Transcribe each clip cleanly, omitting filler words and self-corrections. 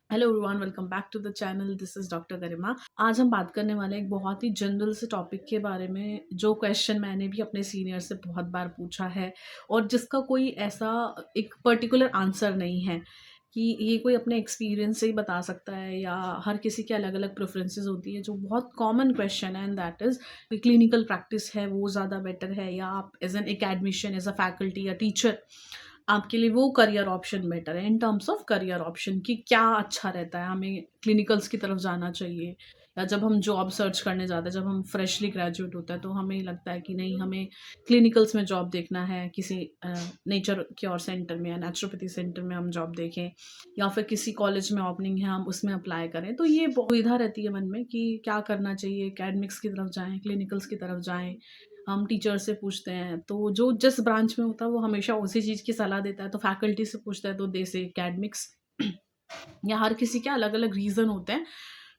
Hello everyone, welcome back to the channel. This is doctor Garima. आज हम बात करने वाले हैं एक बहुत ही जनरल से टॉपिक के बारे में, जो क्वेश्चन मैंने भी अपने सीनियर से बहुत बार पूछा है और जिसका कोई ऐसा एक पर्टिकुलर आंसर नहीं है कि ये कोई अपने एक्सपीरियंस से ही बता सकता है या हर किसी के अलग अलग प्रेफरेंसेस होती है। जो बहुत कॉमन क्वेश्चन है and that is clinical practice है वो ज़्यादा बेटर है या आप as an academician, as a faculty या टीचर, आपके लिए वो करियर ऑप्शन बेटर है in terms of career option कि क्या अच्छा रहता है, हमें क्लिनिकल्स की तरफ जाना चाहिए या जब हम जॉब सर्च करने जाते हैं, जब हम फ्रेशली ग्रेजुएट होता है तो हमें लगता है कि नहीं, हमें क्लिनिकल्स में जॉब देखना है, किसी नेचर क्योर सेंटर में या नेचुरोपैथी सेंटर में हम जॉब देखें या फिर किसी कॉलेज में ओपनिंग है हम उसमें अप्लाई करें। तो ये दुविधा रहती है मन में कि क्या करना चाहिए, एकेडमिक्स की तरफ जाएं, क्लिनिकल्स की तरफ जाएं। हम टीचर से पूछते हैं तो जो जिस ब्रांच में होता है वो हमेशा उसी चीज़ की सलाह देता है, तो फैकल्टी से पूछता है तो दे से एकेडमिक्स। या हर किसी के अलग अलग रीज़न होते हैं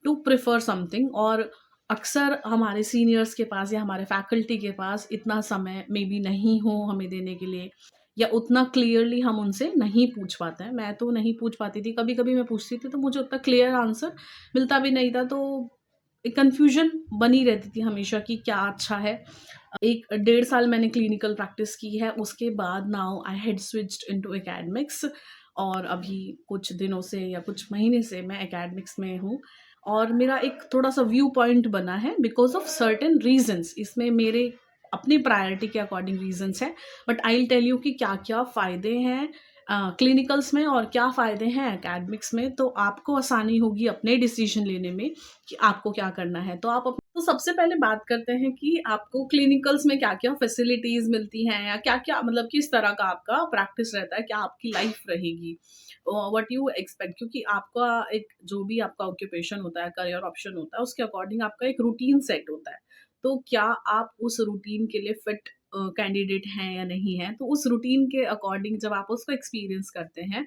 टू प्रेफर समथिंग। और अक्सर हमारे सीनियर्स के पास या हमारे फैकल्टी के पास इतना समय मे बी नहीं हो हमें देने के लिए, या उतना क्लियरली हम उनसे नहीं पूछ पाते हैं। मैं तो नहीं पूछ पाती थी, कभी कभी मैं पूछती थी तो मुझे उतना क्लियर आंसर मिलता भी नहीं था, तो एक कन्फ्यूजन बनी रहती थी हमेशा कि क्या अच्छा है। 1 डेढ़ साल मैंने क्लिनिकल प्रैक्टिस की है, उसके बाद now I had switched into academics और अभी कुछ दिनों से या कुछ महीने से मैं एकेडमिक्स में हूँ। और मेरा एक थोड़ा-सा व्यू पॉइंट बना है बिकॉज़ ऑफ सर्टेन रीज़न्स। इसमें मेरे अपनी प्रायोरिटी के अकॉर्डिंग रीज़न्स हैं, but I will tell you कि क्या-क्या फ़ायदे हैं क्लिनिकल्स में और क्या फ़ायदे हैं एकेडमिक्स में, तो आपको आसानी होगी अपने डिसीज़न लेने में कि आपको क्या करना है। तो सबसे पहले बात करते हैं कि आपको क्लिनिकल्स में क्या-क्या फैसिलिटीज़ मिलती हैं या क्या-क्या, मतलब किस तरह का आपका प्रैक्टिस रहता है, क्या आपकी लाइफ़ रहेगी। व्हाट यू एक्सपेक्ट, क्योंकि आपका एक जो भी आपका ऑक्यूपेशन होता है, करियर ऑप्शन होता है, उसके अकॉर्डिंग आपका एक रूटीन सेट होता है। तो क्या आप उस रूटीन के लिए फिट कैंडिडेट हैं या नहीं हैं? तो उस रूटीन के अकॉर्डिंग जब आप उसको एक्सपीरियंस करते हैं,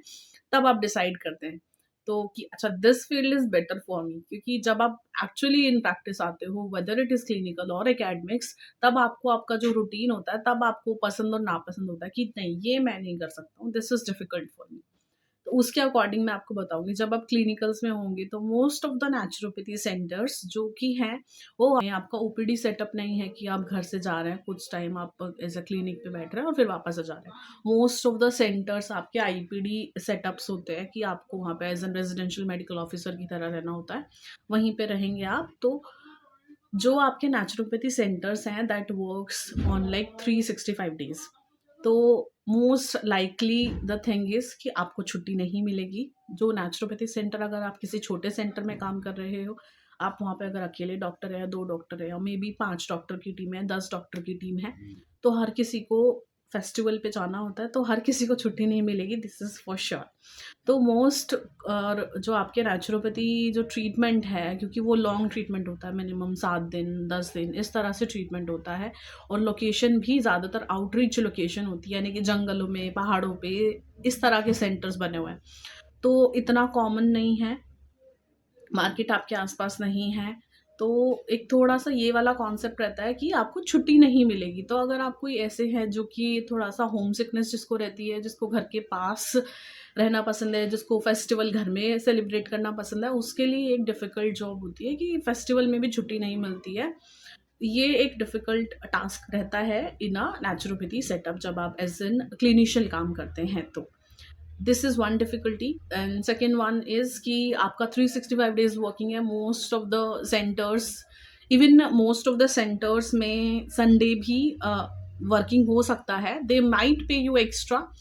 तब आप डिसाइड करते हैं तो कि अच्छा this field is better for me. क्योंकि जब आप एक्चुअली इन प्रैक्टिस आते हो, वेदर इट इज़ क्लिनिकल और एकेडमिक्स, तब आपको आपका जो रूटीन होता है, तब आपको पसंद और नापसंद होता है कि नहीं, ये मैं नहीं कर सकता हूँ, this is difficult for me. तो उसके अकॉर्डिंग मैं आपको बताऊँगी। जब आप क्लिनिकल्स में होंगे तो most of the naturopathy centres जो कि हैं, वो आपका ओपीडी सेटअप नहीं है कि आप घर से जा रहे हैं, कुछ टाइम आप एज़ अ क्लिनिक पे बैठ रहे हैं और फिर वापस आ जा रहे हैं। मोस्ट ऑफ द सेंटर्स आपके आईपीडी सेटअप्स होते हैं कि आपको वहाँ पे as an residential medical officer की तरह रहना होता है। वहीं पे रहेंगे आप। तो जो आपके नेचुरोपैथी सेंटर्स हैं that works on like 365 days. तो most likely the thing is कि आपको छुट्टी नहीं मिलेगी। जो नेचुरोपैथी सेंटर, अगर आप किसी छोटे सेंटर में काम कर रहे हो, आप वहाँ पे अगर अकेले डॉक्टर है या 2 डॉक्टर है या मेबी 5 डॉक्टर की टीम है, 10 डॉक्टर की टीम है, तो हर किसी को फेस्टिवल पे जाना होता है, तो हर किसी को छुट्टी नहीं मिलेगी, दिस इज़ फॉर श्योर। तो मोस्ट और जो आपके नेचुरोपैथी जो ट्रीटमेंट है, क्योंकि वो लॉन्ग ट्रीटमेंट होता है, मिनिमम 7 दिन 10 दिन इस तरह से ट्रीटमेंट होता है। और लोकेशन भी ज़्यादातर आउटरीच लोकेशन होती है, यानी कि जंगलों में, पहाड़ों पे, इस तरह के सेंटर्स बने हुए हैं। तो इतना कॉमन नहीं है, मार्केट आपके आसपास नहीं है। तो एक थोड़ा-सा ये वाला कॉन्सेप्ट रहता है कि आपको छुट्टी नहीं मिलेगी। तो अगर आप कोई ऐसे हैं जो कि थोड़ा-सा होम सिकनेस जिसको रहती है, जिसको घर के पास रहना पसंद है, जिसको फेस्टिवल घर में सेलिब्रेट करना पसंद है, उसके लिए एक डिफ़िकल्ट जॉब होती है कि फेस्टिवल में भी छुट्टी नहीं मिलती है। ये एक डिफ़िकल्ट टास्क रहता है इन अ नेचुरोपैथी सेटअप, जब आप एज़ एन क्लिनिशियन काम करते हैं तो। This is one difficulty. And second one is कि आपका 365 डेज़ वर्किंग है। मोस्ट ऑफ द सेंटर्स में संडे भी वर्किंग हो सकता है। दे माइट पे यू एक्स्ट्रा,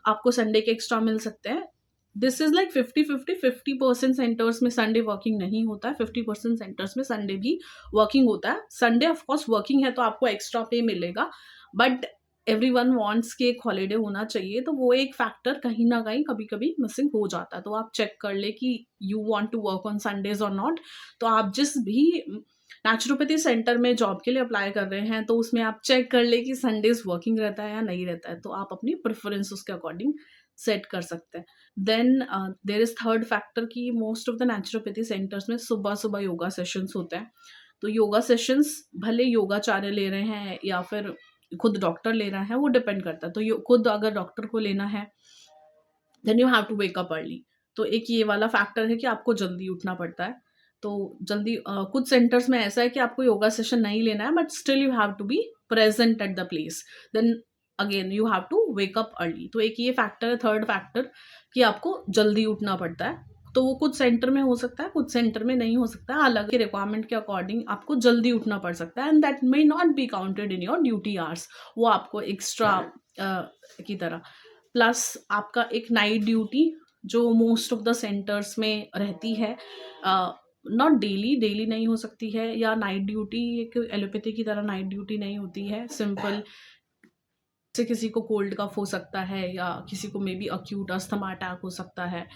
आपको संडे के एक्स्ट्रा मिल सकते हैं। दिस इज़ लाइक 50-50, 50% सेंटर्स में संडे वर्किंग नहीं होता है, 50% सेंटर्स में संडे भी वर्किंग होता है। संडे ऑफ कोर्स वर्किंग है तो आपको एक्स्ट्रा पे मिलेगा, बट एवरीवन वांट्स कि एक हॉलिडे होना चाहिए, तो वो एक फैक्टर कहीं न कहीं कभी-कभी मिसिंग हो जाता है। तो आप चेक कर लें कि you want to work on Sundays और नॉट। तो आप जिस भी नेचुरोपैथी सेंटर में जॉब के लिए अप्लाई कर रहे हैं, तो उसमें आप चेक कर लें कि संडेज़ वर्किंग रहता है या नहीं रहता है। तो आप अपनी प्रेफ़रेंस उसके अकॉर्डिंग सेट कर सकते हैं। Then there is third factor कि most of the naturopathy centres में सुबह-सुबह योगा सेशंस होते हैं। तो योगा सेशंस भले योगाचार्य ले रहे हैं या फिर खुद डॉक्टर ले रहा है, वो डिपेंड करता है। तो यो खुद अगर डॉक्टर को लेना है, then you have to wake up early. तो एक ये वाला फैक्टर है कि आपको जल्दी उठना पड़ता है। तो जल्दी कुछ सेंटर्स में ऐसा है कि आपको योगा सेशन नहीं लेना है, but still you have to be present at the place. Then again you have to wake up early. तो एक ये फैक्टर है, थर्ड फैक्टर, कि आपको जल्दी उठना पड़ता है। तो वो कुछ सेंटर में हो सकता है, कुछ सेंटर में नहीं हो सकता है। अलग के रिक्वायरमेंट के अकॉर्डिंग आपको जल्दी उठना पड़ सकता है, and that may not be counted in your duty hours. वो आपको एक्स्ट्रा की तरह, प्लस आपका एक नाइट ड्यूटी जो मोस्ट ऑफ द सेंटर्स में रहती है, नॉट डेली, डेली नहीं हो सकती है, या नाइट ड्यूटी एक एलोपैथी की तरह नाइट ड्यूटी नहीं होती है। सिंपल से किसी को कोल्ड कफ हो सकता है, या किसी को may be acute asthma attack हो सकता है,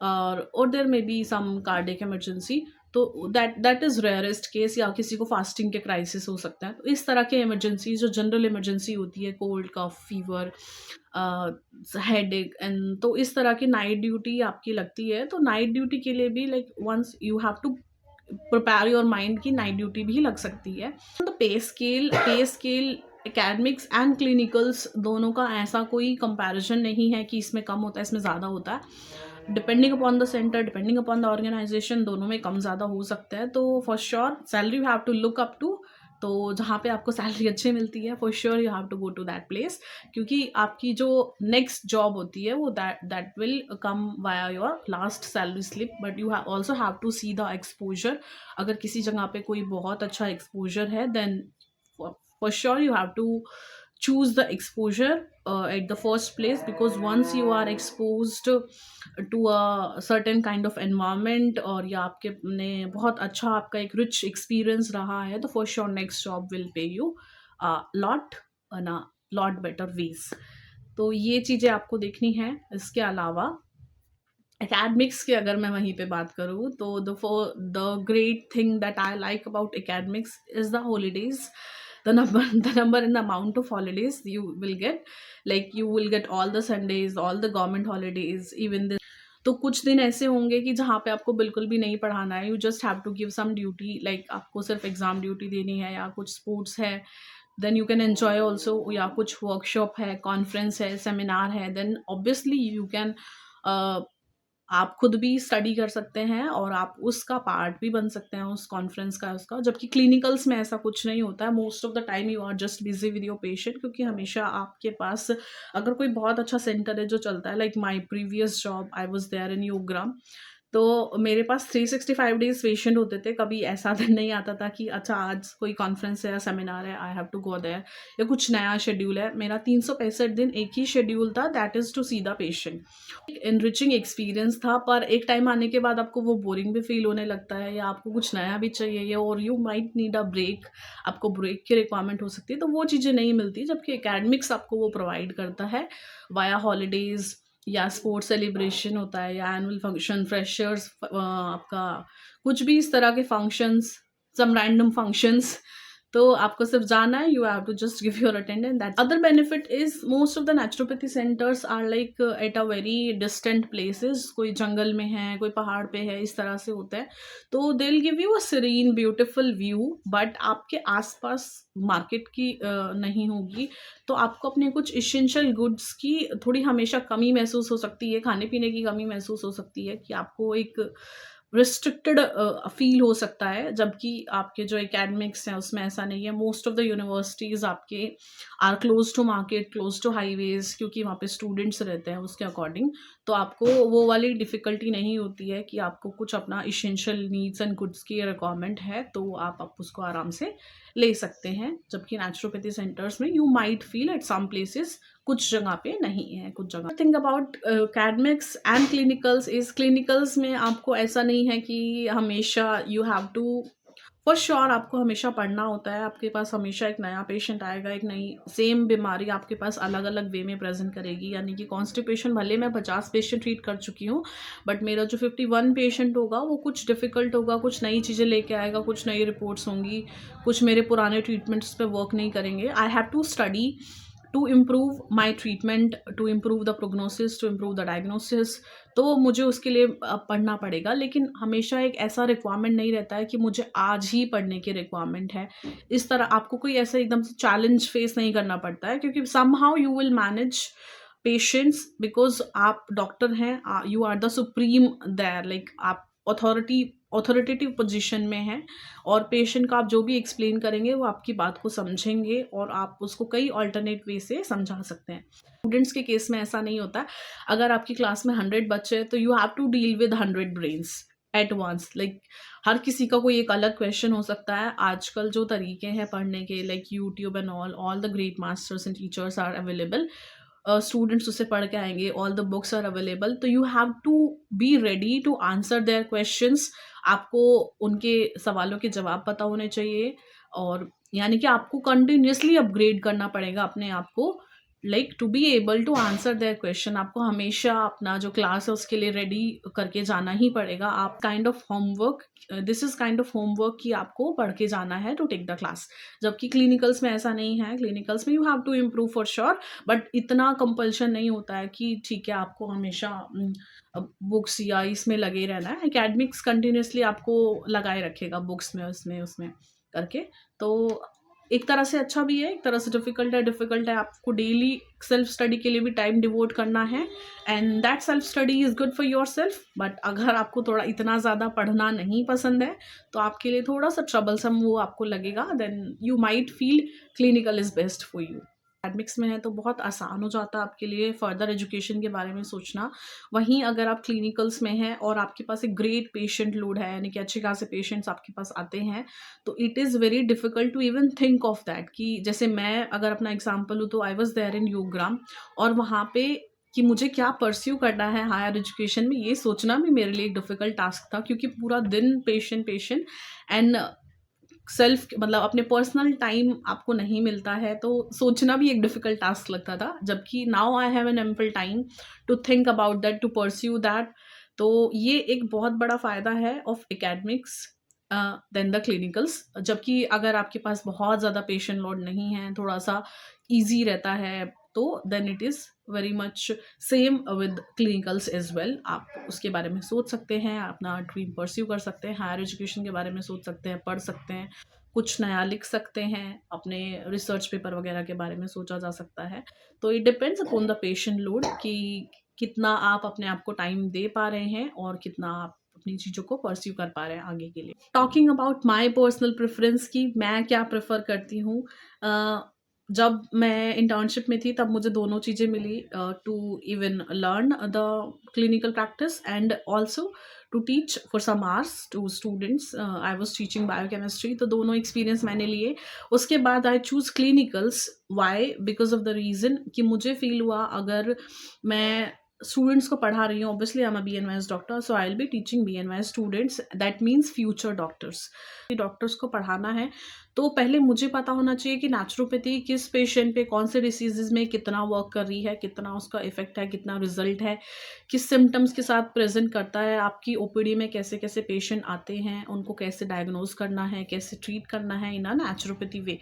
और there may be some cardiac emergency. तो दैट इज़ रेयरेस्ट केस, या किसी को फास्टिंग के क्राइसिस हो सकता है। तो इस तरह के इमरजेंसी जो जनरल इमरजेंसी होती है, cold cough fever, headache, and तो इस तरह की नाइट ड्यूटी आपकी लगती है। तो नाइट ड्यूटी के लिए भी like once you have to prepare your mind की नाइट ड्यूटी भी लग सकती है। तो पे स्केल एकेडमिक्स एंड क्लिनिकल्स दोनों का ऐसा कोई कंपैरिजन नहीं है कि इसमें कम होता है, इसमें ज़्यादा होता है। Depending upon the centre, depending upon the organisation, दोनों में कम ज़्यादा हो सकता है। तो for sure salary you have to look up to. तो जहाँ पे आपको सैलरी अच्छी मिलती है, for sure you have to go to that place, क्योंकि आपकी जो नेक्स्ट जॉब होती है वो that will come via your last salary slip, but you also have to see the exposure. अगर किसी जगह पे कोई बहुत अच्छा एक्सपोजर है, then for sure you have to choose the exposure at the first place, because once you are exposed to a certain kind of environment, और या आपके ने बहुत अच्छा आपका एक रिच एक्सपीरियंस रहा है, तो for sure next job will pay you a lot better ways। तो ये चीज़ें आपको देखनी है। इसके अलावा एकेडमिक्स की अगर मैं वहीं पे बात करूँ, तो the great thing that I like about academics is the holidays, the number and the amount of holidays you will get, like you will get all the Sundays, all the government holidays, even the तो कुछ दिन ऐसे होंगे कि जहाँ पे आपको बिल्कुल भी नहीं पढ़ाना है, you just have to give some duty, like आपको सिर्फ एग्जाम ड्यूटी देनी है, या कुछ स्पोर्ट्स है, then you can enjoy also, या कुछ वर्कशॉप है, कॉन्फ्रेंस है, सेमिनार है, देन ऑब्वियसली यू कैन आप खुद भी स्टडी कर सकते हैं, और आप उसका पार्ट भी बन सकते हैं उस कॉन्फ्रेंस का, उसका। जबकि क्लिनिकल्स में ऐसा कुछ नहीं होता है। Most of the time you are just busy with your patient, क्योंकि हमेशा आपके पास अगर कोई बहुत अच्छा सेंटर है जो चलता है, like my previous job I was there in Yoggram, तो मेरे पास 365 डेज पेशेंट होते थे। कभी ऐसा दिन नहीं आता था कि अच्छा आज कोई कॉन्फ्रेंस है या सेमिनार है, I have to go there, या कुछ नया शेड्यूल है। मेरा 365 दिन एक ही शेड्यूल था, that is to see the patient. Enriching experience था, पर एक टाइम आने के बाद आपको वो बोरिंग भी फील होने लगता है, या आपको कुछ नया भी चाहिए, या और you might need a break, आपको ब्रेक की रिक्वायरमेंट हो सकती है। तो वो चीज़ें नहीं मिलती, जबकि एकेडमिक्स आपको वो प्रोवाइड करता है वाया हॉलीडेज़, या स्पोर्ट्स सेलिब्रेशन होता है, या एनुअल फंक्शन, फ्रेशर्स, आपका कुछ भी इस तरह के फंक्शंस, सम रैंडम फंक्शंस, तो आपको सिर्फ जाना है, you have to just give your attendance. That other benefit is most of the naturopathy centres are like at a very distant places, कोई जंगल में है, कोई पहाड़ पे है, इस तरह से होता है। तो they will give you a serine beautiful view, but आपके आसपास मार्केट की नहीं होगी, तो आपको अपने कुछ इसेंशियल गुड्स की थोड़ी हमेशा कमी महसूस हो सकती है, खाने पीने की कमी महसूस हो सकती है, कि आपको एक रिस्ट्रिक्टेड फील हो सकता है। जबकि आपके जो एकेडमिक्स हैं उसमें ऐसा नहीं है। मोस्ट ऑफ द यूनिवर्सिटीज़ आपके are close to market, close to highways, क्योंकि वहाँ पे स्टूडेंट्स रहते हैं उसके अकॉर्डिंग। तो आपको वो वाली डिफ़िकल्टी नहीं होती है कि आपको कुछ अपना इसेंशियल नीड्स एंड गुड्स की रिक्वायरमेंट है, तो आप उसको आराम से ले सकते हैं। जबकि नेचुरोपैथी सेंटर्स में you might feel at some places, कुछ जगह पे नहीं है, कुछ जगह। Think about academics and clinicals is, clinicals में आपको ऐसा नहीं है कि हमेशा you have to, for sure आपको हमेशा पढ़ना होता है। आपके पास हमेशा एक नया पेशेंट आएगा, एक नई सेम बीमारी आपके पास अलग अलग वे में प्रेजेंट करेगी। यानी कि कॉन्स्टिपेशन भले मैं 50 पेशेंट ट्रीट कर चुकी हूँ, बट मेरा जो 51 पेशेंट होगा वो कुछ डिफ़िकल्ट होगा, कुछ नई चीज़ें लेके आएगा, कुछ नई रिपोर्ट्स होंगी, कुछ मेरे पुराने ट्रीटमेंट्स पे वर्क नहीं करेंगे। I have to study to improve my treatment, to improve the prognosis, to improve the diagnosis। तो मुझे उसके लिए पढ़ना पड़ेगा, लेकिन हमेशा एक ऐसा रिक्वायरमेंट नहीं रहता है कि मुझे आज ही पढ़ने की रिक्वायरमेंट है। इस तरह आपको कोई ऐसा एकदम से चैलेंज फेस नहीं करना पड़ता है, क्योंकि somehow you will manage patients, because आप डॉक्टर हैं, you are the supreme there, like आप ऑथोरिटेटिव पोजीशन में हैं, और पेशेंट का आप जो भी एक्सप्लेन करेंगे वो आपकी बात को समझेंगे और आप उसको कई ऑल्टरनेट वे से समझा सकते हैं। स्टूडेंट्स के केस में ऐसा नहीं होता। अगर आपकी क्लास में 100 बच्चे हैं तो you have to deal with 100 brains at once, like हर किसी का कोई एक अलग क्वेश्चन हो सकता है। आजकल जो तरीके हैं पढ़ने के, like YouTube and all the great masters and teachers are available, students उससे पढ़ के आएंगे, all the books are available, तो you have to be ready to answer their questions. आपको उनके सवालों के जवाब पता होने चाहिए, और यानी कि आपको कंटिन्यूसली अपग्रेड करना पड़ेगा अपने आप को, like to be able to answer their question. आपको हमेशा अपना जो क्लास है उसके लिए रेडी करके जाना ही पड़ेगा। आप kind of homework, this is kind of homework कि आपको पढ़ के जाना है टू टेक द क्लास। जबकि क्लिनिकल्स में ऐसा नहीं है। क्लिनिकल्स में you have to improve for sure, but इतना कंपल्शन नहीं होता है कि ठीक है आपको हमेशा बुक्स या इसमें लगे रहना है। एकेडमिक्स कंटिन्यूसली आपको लगाए रखेगा बुक्स में, उसमें उसमें करके। तो एक तरह से अच्छा भी है, एक तरह से डिफ़िकल्ट है। आपको डेली सेल्फ स्टडी के लिए भी टाइम डिवोट करना है, and that self study is good for yourself. But अगर आपको थोड़ा इतना ज़्यादा पढ़ना नहीं पसंद है तो आपके लिए थोड़ा सा ट्रबलसम वो आपको लगेगा, then you might feel clinical is best for you. Academics में है तो बहुत आसान हो जाता है आपके लिए फर्दर एजुकेशन के बारे में सोचना। वहीं अगर आप क्लिनिकल्स में हैं और आपके पास एक ग्रेट पेशेंट लोड है, यानी कि अच्छे खासे पेशेंट्स आपके पास आते हैं, तो it is very difficult to even think of that कि जैसे मैं अगर अपना एग्जांपल लूँ तो I was there in Yoggram, और वहाँ पे कि मुझे क्या परस्यू करना है हायर एजुकेशन में, ये सोचना भी मेरे लिए एक डिफ़िकल्ट टास्क था, क्योंकि पूरा दिन पेशेंट पेशेंट एंड सेल्फ, मतलब अपने पर्सनल टाइम आपको नहीं मिलता है, तो सोचना भी एक डिफ़िकल्ट टास्क लगता था। जबकि now I have an ample time to think about that, to pursue that. तो ये एक बहुत बड़ा फ़ायदा है of academics than the clinicals. जबकि अगर आपके पास बहुत ज़्यादा पेशेंट लोड नहीं है, थोड़ा सा ईजी रहता है, तो then it is very much same with clinicals as well. आप उसके बारे में सोच सकते हैं, अपना ड्रीम परस्यू कर सकते हैं, हायर एजुकेशन के बारे में सोच सकते हैं, पढ़ सकते हैं, कुछ नया लिख सकते हैं, अपने रिसर्च पेपर वगैरह के बारे में सोचा जा सकता है। तो it depends upon the patient load कि कितना आप अपने आप को टाइम दे पा रहे हैं और कितना आप अपनी चीज़ों को परस्यू कर पा रहे हैं आगे के लिए। Talking about my personal preference की मैं क्या प्रेफर करती हूँ, जब मैं इंटर्नशिप में थी तब मुझे दोनों चीज़ें मिली, to even learn the clinical practice and also to teach for some hours to students. I was teaching biochemistry, तो दोनों एक्सपीरियंस मैंने लिए। उसके बाद I choose clinicals. Why? Because of the reason कि मुझे फील हुआ अगर मैं स्टूडेंट्स को पढ़ा रही हूँ, obviously I am a BNYS doctor, so I will be teaching BNYS students, that means future doctors. Doctors को पढ़ाना है तो पहले मुझे पता होना चाहिए कि नेचुरोपैथी किस पेशेंट पे, कौन से डिसीजेज में कितना वर्क कर रही है, कितना उसका इफेक्ट है, कितना रिजल्ट है, किस सिम्टम्स के साथ प्रेजेंट करता है। आपकी OPD में कैसे कैसे पेशेंट आते हैं, उनको कैसे डायग्नोज करना है, कैसे ट्रीट करना है इन अ नेचुरोपैथी वे।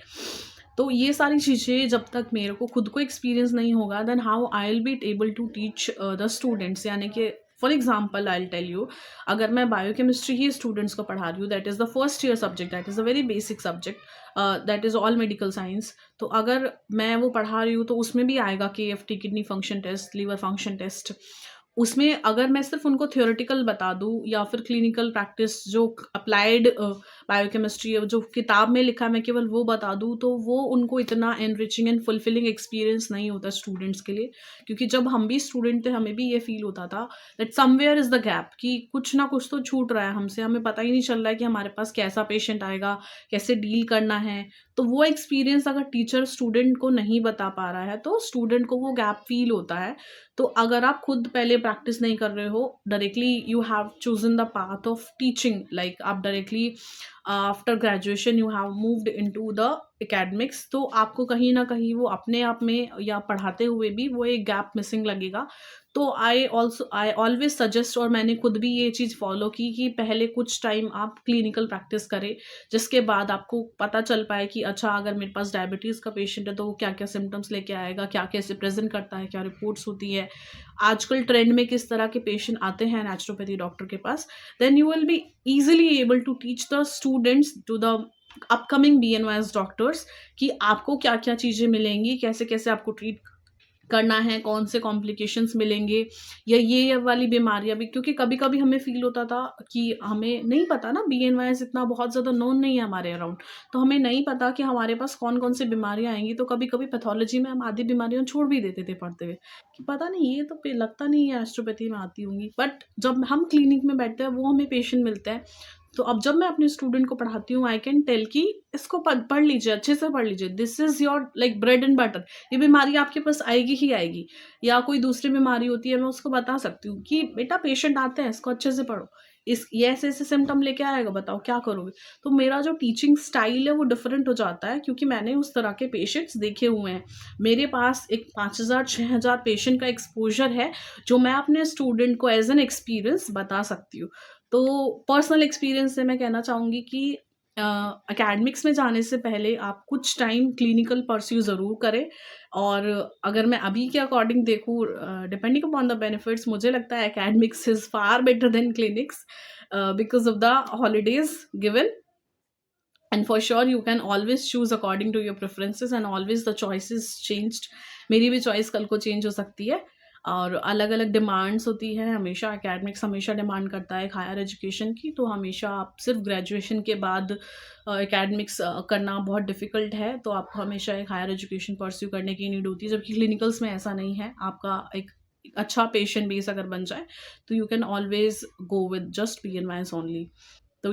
तो ये सारी चीज़ें जब तक मेरे को खुद को एक्सपीरियंस नहीं होगा, then how I will be able to teach the students. यानी कि for example I will tell you, अगर मैं बायोकेमिस्ट्री ही स्टूडेंट्स को पढ़ा रही हूँ, that is the first year subject, that is a very basic subject, that is all medical science. तो अगर मैं वो पढ़ा रही हूँ तो उसमें भी आएगा KFT, kidney function test, liver function test. उसमें अगर मैं सिर्फ उनको थियोरेटिकल बता दूँ या फिर क्लिनिकल प्रैक्टिस जो अप्लाइड बायोकेमिस्ट्री जो किताब में लिखा है मैं केवल वो बता दूँ, तो वो उनको इतना एनरिचिंग एंड फुलफिलिंग एक्सपीरियंस नहीं होता स्टूडेंट्स के लिए। क्योंकि जब हम भी स्टूडेंट थे हमें भी ये फील होता था that somewhere is the gap, कि कुछ ना कुछ तो छूट रहा है हमसे, हमें पता ही नहीं चल रहा है कि हमारे पास कैसा पेशेंट आएगा, कैसे डील करना है। तो वो एक्सपीरियंस अगर टीचर स्टूडेंट को नहीं बता पा रहा है तो स्टूडेंट को वो गैप फील होता है। तो अगर आप खुद पहले प्रैक्टिस नहीं कर रहे हो, directly you have chosen the path of teaching, like आप directly after graduation you have moved into the academics, तो आपको कहीं ना कहीं वो अपने आप में या पढ़ाते हुए भी वो एक गैप मिसिंग लगेगा। तो आई ऑलवेज सजेस्ट, और मैंने खुद भी ये चीज़ फॉलो की कि पहले कुछ टाइम आप क्लिनिकल प्रैक्टिस करें, जिसके बाद आपको पता चल पाए कि अच्छा अगर मेरे पास डायबिटीज़ का पेशेंट है तो वो क्या क्या सिम्टम्स लेके आएगा, क्या कैसे प्रेजेंट करता है, क्या रिपोर्ट्स होती है, आजकल ट्रेंड में किस तरह के पेशेंट आते हैं नेचुरोपैथी डॉक्टर के पास। Then you will be easily able to teach the students to the upcoming BNYS doctors कि आपको क्या क्या चीज़ें मिलेंगी, कैसे कैसे आपको ट्रीट करना है, कौन से कॉम्प्लिकेशंस मिलेंगे या ये वाली बीमारियाँ भी, क्योंकि कभी-कभी हमें फ़ील होता था कि हमें नहीं पता ना, बीएनवाईज़ इतना बहुत ज़्यादा नोन नहीं है हमारे अराउंड, तो हमें नहीं पता कि हमारे पास कौन-कौन सी बीमारियाँ आएँगी, तो कभी-कभी पैथोलॉजी में हम आधी बीमारियाँ छोड़ भी देते थे पढ़ते हुए, कि पता नहीं ये तो पे लगता नहीं है एस्ट्रोपैथी में आती होंगी। बट जब हम क्लिनिक में बैठते हैं, वो हमें पेशेंट मिलता है, तो अब जब मैं अपने स्टूडेंट को पढ़ाती हूँ, आई कैन टेल कि इसको पढ़ लीजिए, अच्छे से पढ़ लीजिए, this is your like bread and butter. ये बीमारी आपके पास आएगी ही आएगी, या कोई दूसरी बीमारी होती है, मैं उसको बता सकती हूँ कि बेटा पेशेंट आते हैं, इसको अच्छे से पढ़ो, इस ये ऐसे-ऐसे सिम्पटम लेके आएगा, बताओ क्या करोगे? तो मेरा जो टीचिंग स्टाइल है वो डिफरेंट हो जाता है, क्योंकि मैंने उस तरह के पेशेंट्स देखे हुए हैं। मेरे पास एक 5000 6000 पेशेंट का एक्सपोज़र है, जो मैं अपने स्टूडेंट को एज़ एन एक्सपीरियंस बता सकती हूँ। तो पर्सनल एक्सपीरियंस से मैं कहना चाहूँगी कि अ, एकेडमिक्स में जाने से पहले आप कुछ टाइम क्लिनिकल परस्यू ज़रूर करें। और अगर मैं अभी के अकॉर्डिंग देखूँ, डिपेंडिंग अपॉन द बेनिफिट्स, मुझे लगता है academics is far better than clinics because of the holidays given, and for sure you can always choose according to your preferences and always the choice is changed. मेरी भी choice कल को change हो सकती है, और अलग-अलग डिमांड्स होती हैं, हमेशा एकेडमिक्स हमेशा डिमांड करता है एक हायर एजुकेशन की, तो हमेशा आप सिर्फ ग्रेजुएशन के बाद एकेडमिक्स करना बहुत डिफ़िकल्ट है, तो आपको हमेशा एक हायर एजुकेशन परस्यू करने की नीड होती है, जबकि क्लिनिकल्स में ऐसा नहीं है। आपका एक अच्छा पेशेंट बेस अगर बन जाए, तो you can always go with just PNYS only.